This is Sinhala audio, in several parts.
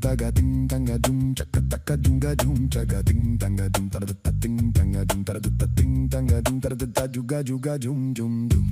taga ding danga dum chaka taka dunga dum chaga ding danga dum tada da ding danga dum tada da ding danga dum tada da juga juga dum dum dum.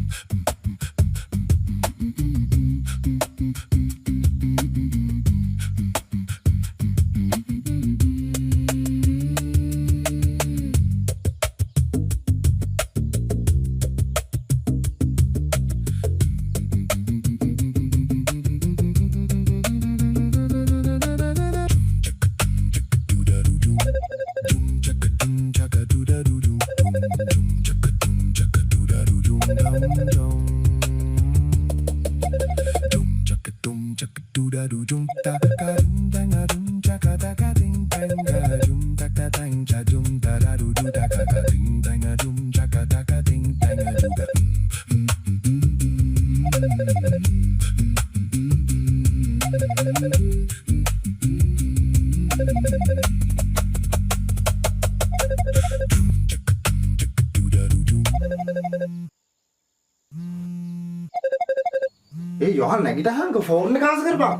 ඒ යොහන් නැගිටහන් කො ෆෝන් එක ආස කරපන්.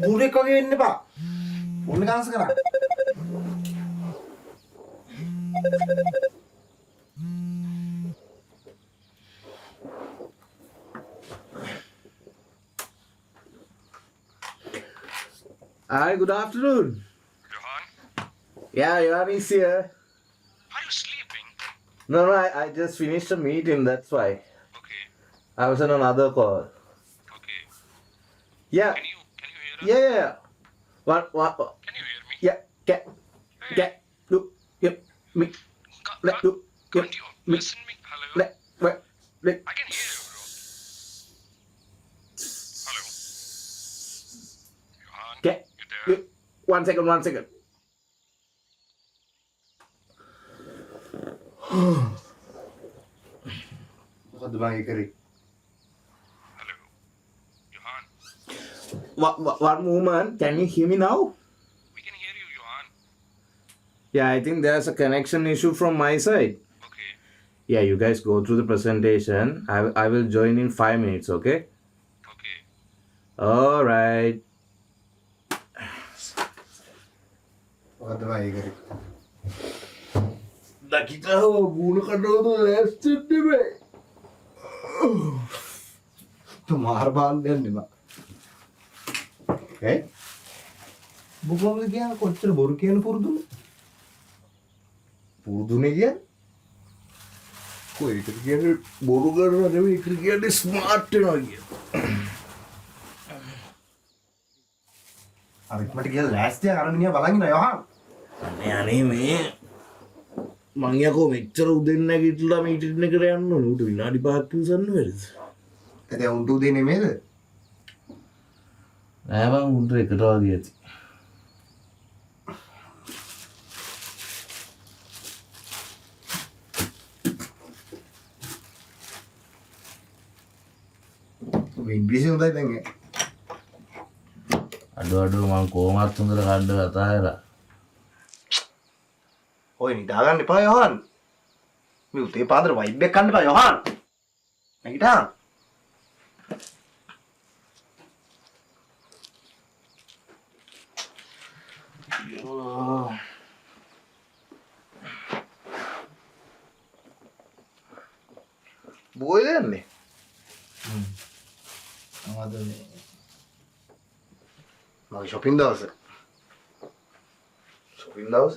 බුරෙක් වගේ වෙන්න එපා. ෆෝන් එක ආස කරා. Hi, good afternoon. Johan, Yeah, Johan is here. are you sleeping? No, I just finished a meeting, that's why. Okay, I was on another call. okay. Yeah, Can you hear us? yeah. What, Can you hear me? yeah, get, look, yep, me, let, look, yep, Can't you me, listen me? Hello? let, I can hear you, bro. Hello? Johan, get, you there? yep. One second. මොකද්ද බං ඒ කරේ? Hello? Johan, One moment, can you hear me now? we can hear you, Johan. Yeah, I think there's a connection issue from my side. Okay, Yeah, you guys go through the presentation. I will join in 5 minutes, okay? okay. All right. මොකද්ද බං ඒ කරේ? Nakita bunuh kan dulu left nih, තෝ මාර බාන්න යන්නේ බං. ඒ? බුබුවම කියන කොච්චර බොරු කියන පුරුදුද? පුරුදුනේ කියන්නේ? කොයි එකට කියන්නේ බොරු කරනවා නෙවෙයි එකට කියන්නේ ස්මාර්ට් වෙනවා කියන. අරිත්මට කියලා ලෑස්තියක් අරන් මිනිහා බලන් ඉන්නවා යෝහන්. අනේ මේ මං යකෝ මෙච්චර උදෙන් නැගිටලා මීටින් එකට යන්න ඕනේ. උට විනාඩි 5ක් ඉවසන්න බැරිද? එතේ උන්ට උදේ නෙමෙයිද? නෑ බං උන්ට එකට වගේ ඇති. ඔබ ඉංග්‍රීසි හොඳයි දැන් ඒ. අඩු මං කොහොමත් හොඳට කණ්ඩ කතා කරලා. ඔය නිදාගන්න එපා යෝහන්. මේ උදේ පාන්දර වයිබ් එක ගන්න එපා යෝහන්. නැගිටා. බොයි දෙන්නේ. මොකද මේ මගේ shopping දවස. shopping දවස?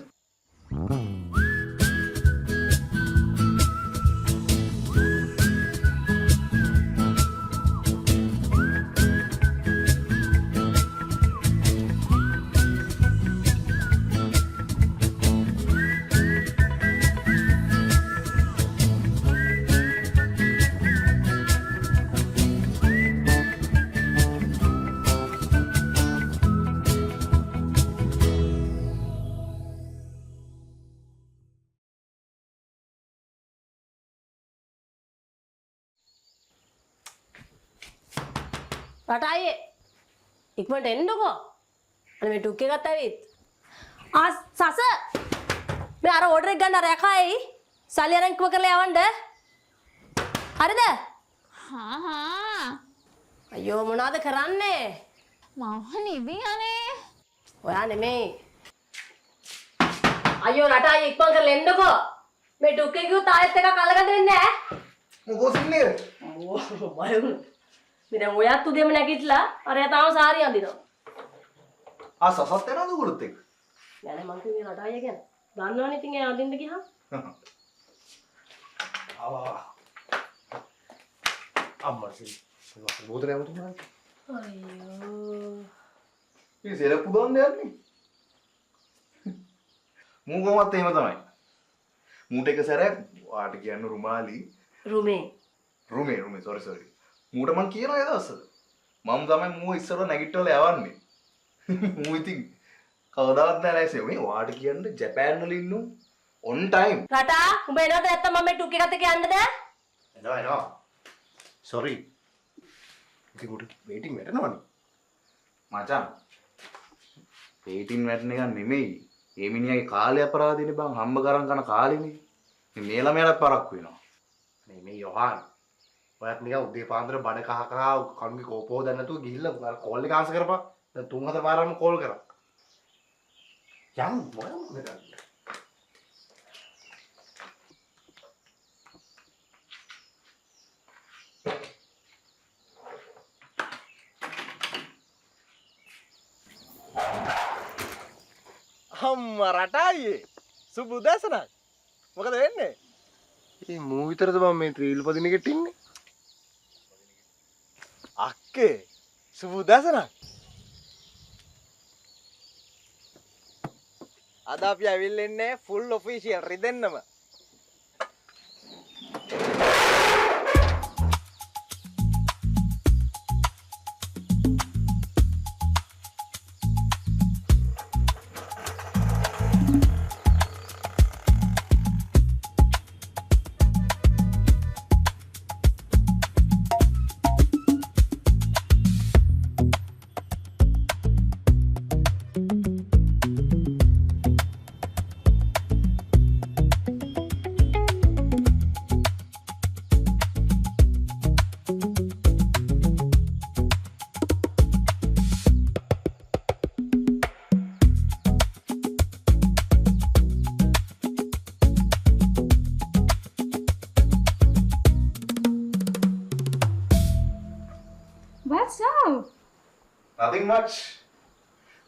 රට අයියේ ඉක්මනට එන්නකෝ. අනේ මේ ටුක් එකත් ඇවිත්. සස මේ අර ඕඩර් එක ගන්න අර යකයි සල්ලි අරන් ඉක්ම කරලා යවන්න. හරිද? හා අයියෝ මොනවද කරන්නේ? මම නිදි අනේ. ඔයා නෙමෙයි. අයියෝ රට අයියේ ඉක්මන් කරලා එන්නකෝ. මේ ටුක්කේ කිව්වොත් ආයෙත් එකක් අල්ලගන්න වෙන්නේ නැහැ. මොකෝ සින්නේ? අම්මෝ බය වුණා. මේ දැන් ඔයත් උදේම නැගිටලා අරයා තාම සාරි අඳිනවා. සසත් වෙනවද උගලුත් එක්ක? නෑ නෑ මං කියන්නේ රට අයියා ගැන. දන්නවනේ ඉතින් ඒ අඳින්න ගියාම. අම්මා බෝතලේ යමුතුනා. අයියෝ. මේ සෙරප්පු දාන්න යන්නේ. මූ කොහොමත් එහෙම තමයි. මූට එක සැරයක් වාට කියන්න රුමාලි රුමේ sorry. මූට මං කියනවා ඒ දවස්වල. මම තමයි මූ ඉස්සරව නැගිටවල යවන්නේ. මූ ඉතින් කවදාවත් නෑ ලෑස්ති. මේ වාට කියන්න ජපාන් වල ඉන්නු on time. රටා උඹ එනවද නැත්තම් මම මේ ටුක්කේ එකත් එක්ක යන්නද? එනවා. sorry. ඉතින් උඩ වේටින් වැටෙනවනේ. මචං. වේටින් වැටෙන එක නෙමෙයි. මේ මිනිහාගේ කාලය අපරාධිනේ බං හම්බ කරන් කන කාලෙනේ. මේ ළමයාට පරක්කු වෙනවා. නේ මේ යොහාන් ඔයත් නිකන් උදේ පාන්දර බඩ කහ කනුගේ කෝපෝ දැන් නැතුව ගිහිල්ලා කෝල් එක ආන්සර් කරපන්. දැන් 3-4 පාරක්ම කෝල් කරා. යම් මොකද කරන්නේ? අම්මා රටායේ සුබ උදෑසනක්. මොකද වෙන්නේ? මේ මූ විතරද මම මේ ත්‍රිවිල් පදින එකට ඉන්නේ. අක්කේ සුබ උදෑසනක්. අද අපි ඇවිල්ලා ඉන්නේ ෆුල් ඔෆිෂියල් රිදෙන්නම. What's up? nothing much.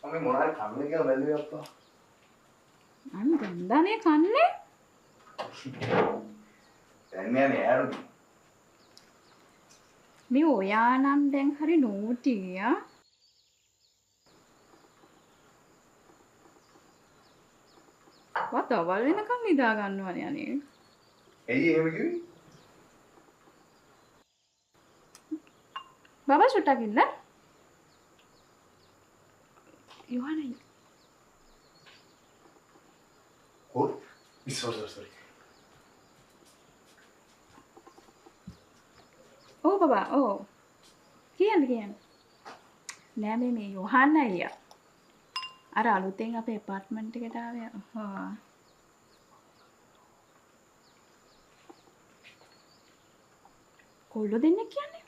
මම මොනවාරි කන්න කියලා බැලුවේ අප්පා. I'm ගන්දානේ කන්නේ. දැන් යන්නේ යාළුවෝ. මේ ඔයා නම් දැන් හරි නෝටියා. වතවල් වෙනකන් නිදා ගන්නවනේ අනේ. එයි එහෙම කිව්වේ? බබා සුට්ටක් ඉන්න. යෝහනයි. Oh, sorry. ඕ බබා ඕ. කියන්න. නෑ මේ යෝහන්න අයියා. අර අලුතෙන් අපේ ඇපාර්ට්මන්ට් එකට ආවේ. හා. කොල්ලෝ දෙන්නෙක් කියන්නේ?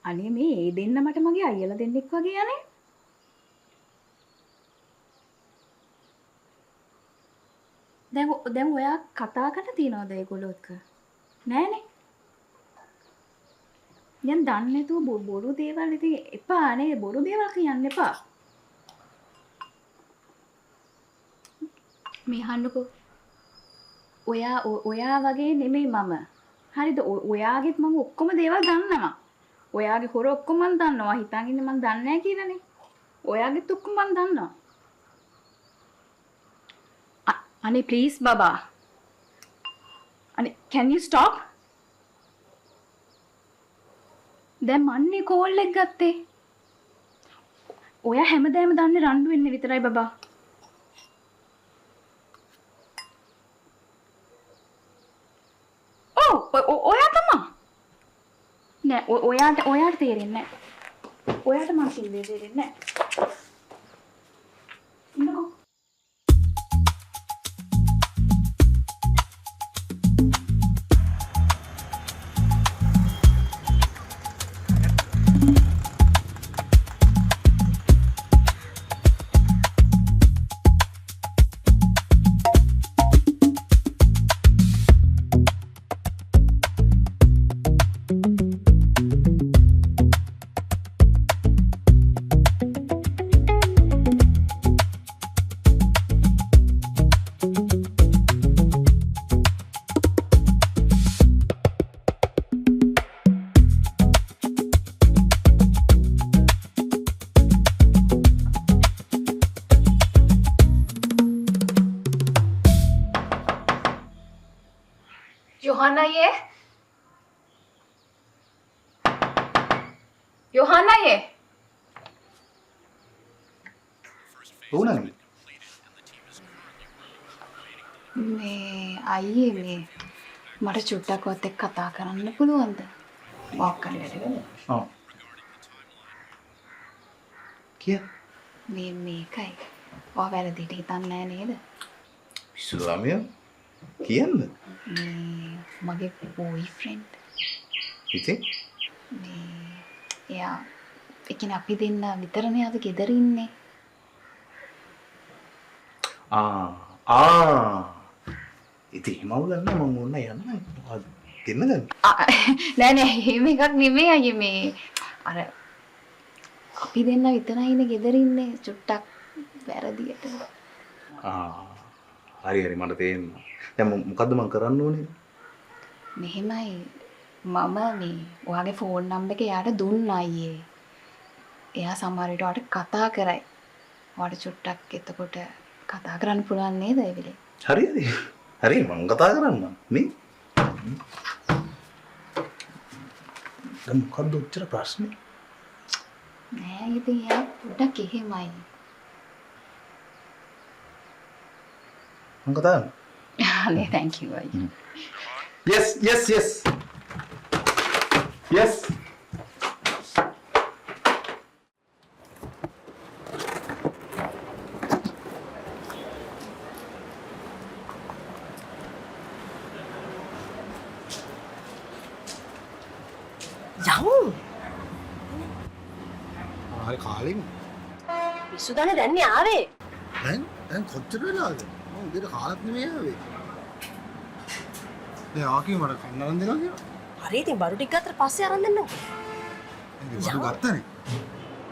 අනේ මේ ඒ දෙන්න මට මගේ අයියලා දෙන්නෙක් වගේ යන්නේ. දැන් ඔයා කතා කරලා තියනවද ඒගොල්ලෝ එක්ක? නෑනේ. දැන් දන්නේ නැතුව බොරු දේවල් ඉතින් එපා නේ බොරු දේවල් කියන්න එපා. මේ හන්නකෝ. ඔයා වගේ නෙමෙයි මම. හරිද? ඔයාගෙත් මම ඔක්කොම දේවල් දන්නවා. ඔයාගේ හොර ඔක්කොම මම දන්නවා. හිතන් ඉන්නේ මම දන්නේ නැහැ කියලානේ. ඔයාගෙත් ඔක්කොම මම දන්නවා. අනේ ප්ලීස් බබා. අනේ can you stop? දැන් මන්නේ කෝල් එක ගත්තේ. ඔයා හැමදාම දන්නේ රණ්ඩු වෙන්න විතරයි බබා. ඔයා තමයි. නෑ ඔයාට තේරෙන්නේ නෑ. ඔයාට මම කිව්වේ තේරෙන්නේ නෑ. ඉන්නකෝ. යොහන්න අයියේ. යොහන්න අයියේ. වුණානේ. මේ අයියේ මේ මට චුට්ටක් ඔයත් එක්ක කතා කරන්න පුළුවන්ද? වාක් කරන්න වැඩ. ඔව්. කිය. මේ මේකයි. ඔයා වැරදිට හිතන්නේ නැහැ නේද? ඉස්ලාමිය කියන්න. මේ මගේ බොයිෆ්‍රෙන්ඩ්. ඉතින් මේ එයා ඒ කියන්නේ අපි දෙන්න විතරනේ අද ගෙදර ඉන්නේ. ඉතින් හිමවුල නැහැ මම ඕන්න යන්න දෙන්න ගන්න. නෑ නෑ එහෙම එකක් නෙමෙයි අයියේ මේ අර අපි දෙන්න විතරයි ඉන්නේ ගෙදර ඉන්නේ චුට්ටක් වැරදියට. හරි හරි මට තේරෙනවා. දැන් මොකද්ද මම කරන්න ඕනේ? මෙහෙමයි මම මේ ඔයාගේ ෆෝන් නම්බර් එක එයාට දුන්නා අයියේ. එයා සමහර විට ඔයාට කතා කරයි. ඔයාට චුට්ටක් එතකොට කතා කරන්න පුළුවන් නේද ඒ වෙලේ? හරි හරි. හරි මම කතා කරන්නම්. මේ දැන් මොකද්ද උත්තර ප්‍රශ්නේ? නෑ ඉතින් එයා පොඩ්ඩක් එහෙමයි. මම කතා කරන්න. අනේ thank you අයියේ. Yes, yes, yes. Yes. යමු. හරි කාලෙම පිස්සු දාලා දැන්නේ ආවේ. දැන් කොච්චර වෙලාද? මම උදේට කාලත් නෙමෙයි ආවේ. දැන් ආකි මට කන්නරන් දෙනවා කියලා. හරි ඉතින් බඩු ටික ගත්තට පස්සේ අරන් දෙන්නකෝ. ඒක බඩු ගත්තනේ.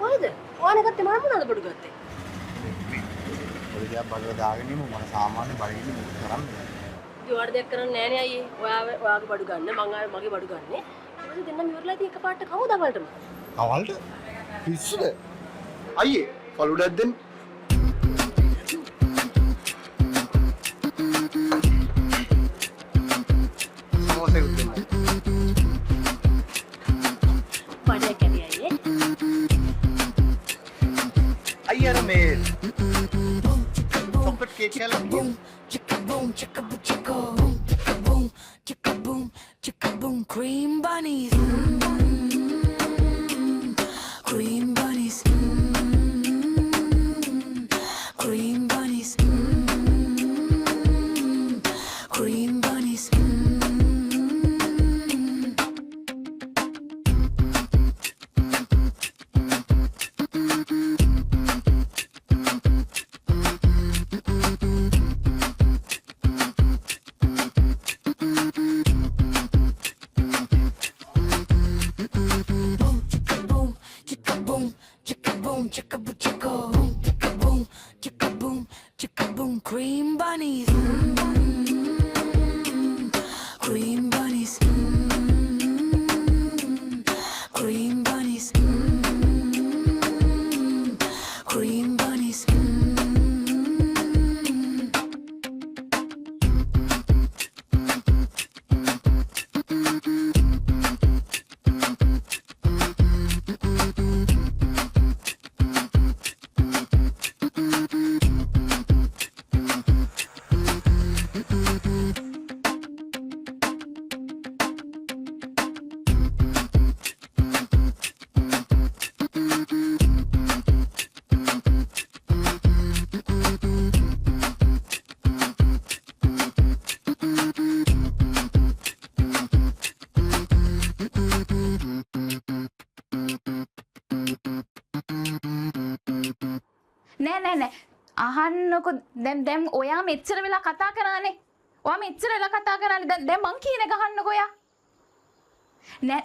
මොකද? ඕනේ ගත්තේ මම මොනවද බඩු ගත්තේ? ඔය දිහා බඩුව දාගෙන ඉමු මම සාමාන්‍ය බඩගින්න මොකද කරන්නේ? ඉතින් දෙයක් කරන්නේ නැහැ නේ අයියේ. ඔයාගේ බඩු ගන්න මං ආවේ මගේ බඩු ගන්නෙ. ඊට පස්සේ දෙන්නම ඉවරලා ඉතින් එකපාරට කවුද අවල්ටම? අවල්ට? පිස්සුද? අයියේ පළුඩක් දෙන්න. බඩේ කැඩි අයියේ. අයියර මේ චොක්ලට් කේක් කියලා Cream bunnies, cream bunnies, cream bunnies, cream bunnies. Cream bunnies, cream bunnies, cream bunnies, cream bunnies. නෑ අහන්නකො දැන් ඔයා මෙච්චර වෙලා කතා කරානේ. ඔයා මෙච්චර වෙලා කතා කරානේ. දැන් මං කියන එක අහන්නකො ඔයා. නෑ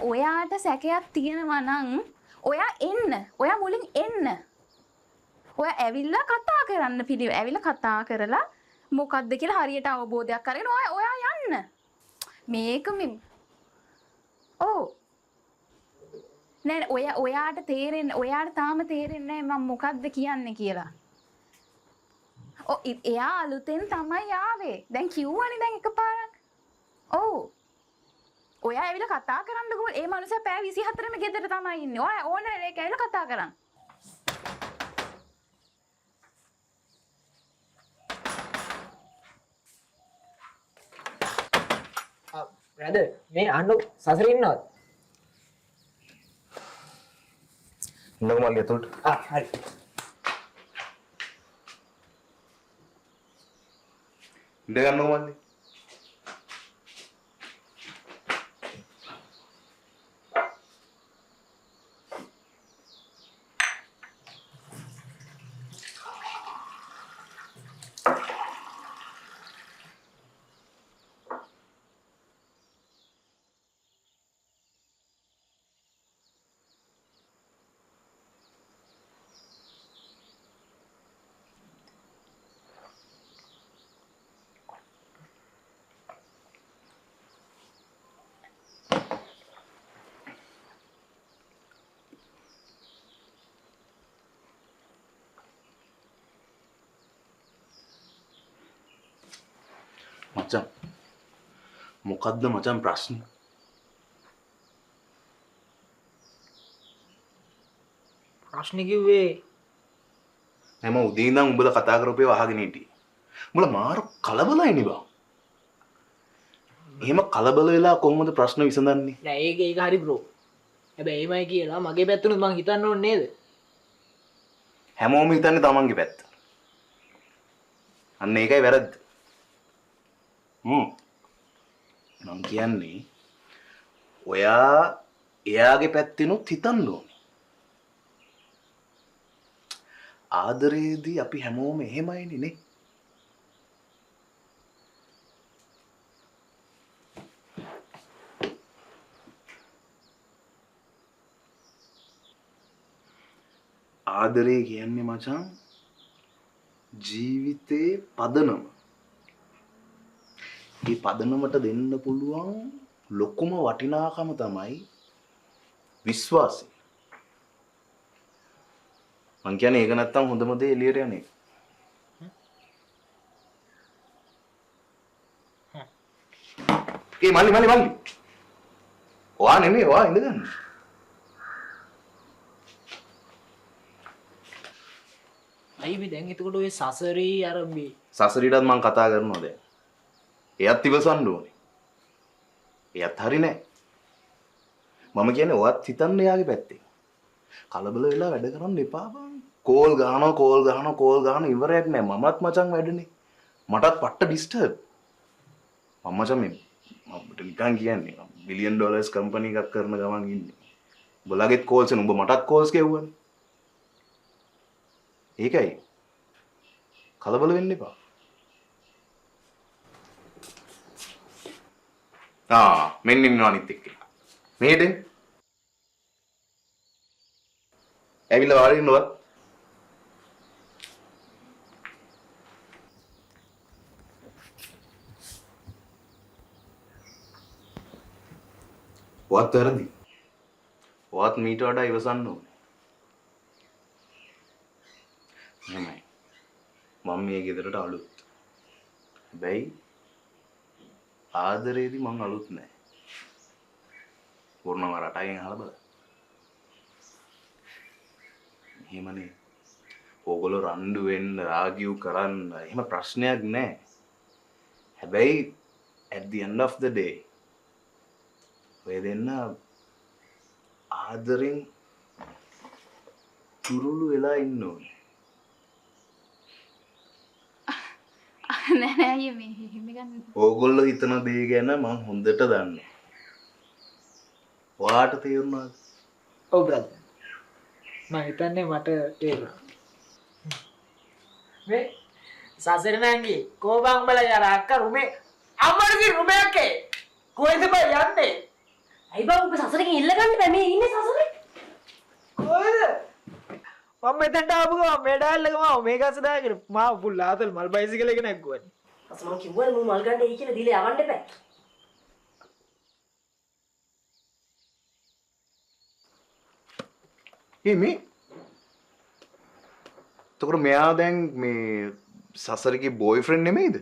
ඔයාට සැකයක් තියෙනවා නම් ඔයා එන්න. ඔයා මුලින් එන්න. ඔයා ඇවිල්ලා කතා කරන්න ඇවිල්ලා කතා කරලා මොකද්ද කියලා හරියට අවබෝධයක් අරගෙන ඔයා යන්න. මේක ඔව්. නෑ ඔයාට තාම තේරෙන්නේ නැහැ මම මොකද්ද කියන්නේ කියලා. එයා අලුතෙන් තමයි ආවේ. දැන් කිව්වනේ දැන් එකපාරක්. ඔව්. ඔයා ඇවිල්ලා කතා කරන්නකෝ. ඒ මනුස්සයා පැය 24ම ගෙදර තමයි ඉන්නේ. ඔයා ඕන වෙලේක ඇවිල්ලා කතා කරන්න. රැද මේ අන්නු සසරේ ඉන්නවද? ඉන්නකෝ මල්ලි ඇතුළට. හරි. ඉඳ ගන්නකෝ මල්ලි. මචං මොකද්ද මචං ප්‍රශ්නේ? ප්‍රශ්නේ කිව්වේ හැම උදේ ඉඳන් උඹලා කතා කරපේව අහගෙන හිටියේ. උඹලා මාර කලබලයිනේ බා. එහෙම කලබල වෙලා කොහොමද ප්‍රශ්න විසඳන්නේ? නෑ ඒක හරි බ්‍රෝ. හැබැයි එයිමයි කියලා මගේ පැත්තෙනුත් මං හිතන්න ඕනේ නේද? හැමෝම හිතන්නේ තමන්ගේ පැත්ත. අන්න ඒකයි වැරද්ද. මං කියන්නේ ඔයා එයාගේ පැත්තෙනුත් හිතන්න ඕනේ. ආදරේදී අපි හැමෝම එහෙමයිනේ නේ. ආදරේ කියන්නේ මචං ජීවිතේ පදනම. මේ පදනමට දෙන්න පුළුවන් ලොකුම වටිනාකම තමයි විශ්වාසය. මං කියන්නේ ඒක නැත්තම් හොඳම දේ එළියට යන්නේ. මල්ලි. ඔයා නෙමෙයි ඔයා ඉඳගන්න. අයි මේ දැන් එතකොට ඔය සසරේ අර මේ සසරීටත් මං කතා කරනවා දැන්. එයත් ඉවසන්න ඕනේ. එයත් හරි නෑ. මම කියන්නේ ඔයත් හිතන්න එයාගේ පැත්තේ. කලබල වෙලා වැඩ කරන්න එපා බං. කෝල් ගහනවා ඉවරයක් නෑ. මමත් මචං වැඩනේ. මටත් පට්ට ඩිස්ටර්බ්. මම මචං මේ මට නිකන් කියන්නේ $1 බිලියන් කම්පැනි එකක් කරන ගමන් ඉන්නේ. උඹලගෙත් කෝල්ස් එන උඹ මටත් කෝල්ස් ගෙවුවනේ. ඒකයි. කලබල වෙන්න එපා. මෙන්න ඉන්නවා අනිත් එක්කෙනා. මෙහෙට එන්න. ඇවිල්ලා වාඩි වෙන්නවත්. ඔයත් වැරදි. ඔයත් මීට වඩා ඉවසන්න ඕනේ. එහෙමයි. මම මේ ගෙදරට අලුත්. හැබැයි ආදරේදී මං අලුත් නෑ. වුණාම රටයෙන් අහලා බලන්න. එහෙමනේ. ඕගොල්ලෝ රණ්ඩු වෙන්න, ආගියු කරන්න එහෙම ප්‍රශ්නයක් නෑ. හැබැයි at the end of the day ඔය දෙන්න ආදරෙන් තුරුළු වෙලා ඉන්න ඕනේ. නෑ අයියේ මේ හිම ගන්න. ඕගොල්ලෝ හිතන දේ ගැන මම හොඳට දන්නවා. ඔයාට තේරුණාද? ඔව් බ්‍රදර්. මම හිතන්නේ මට තේරුණා. මේ සසරේ නංගි කොබන් බල යාර අක්කා රුමේ අම්මගේ රුමේකේ කොහෙද බය යන්නේ? අයි බං ඔබ සසරකින් ඉල්ල ගන්න බෑ මේ ඉන්නේ සසරේ. කොහෙද? මම මෙතනට ආපු ගමන් මේ ඩාල් එක මාව මේක අස්ස දාගෙන මාව ෆුල් ආතල් මල් බයිසිකල් එක නැග්ගුවනේ. අස මම කිව්වනේ මම මල් ගන්න එයි කියලා දීලා යවන්න බෑ. මේ එතකොට මෙයා දැන් මේ සසරගේ බොයිෆ්‍රෙන්ඩ් නෙමෙයිද?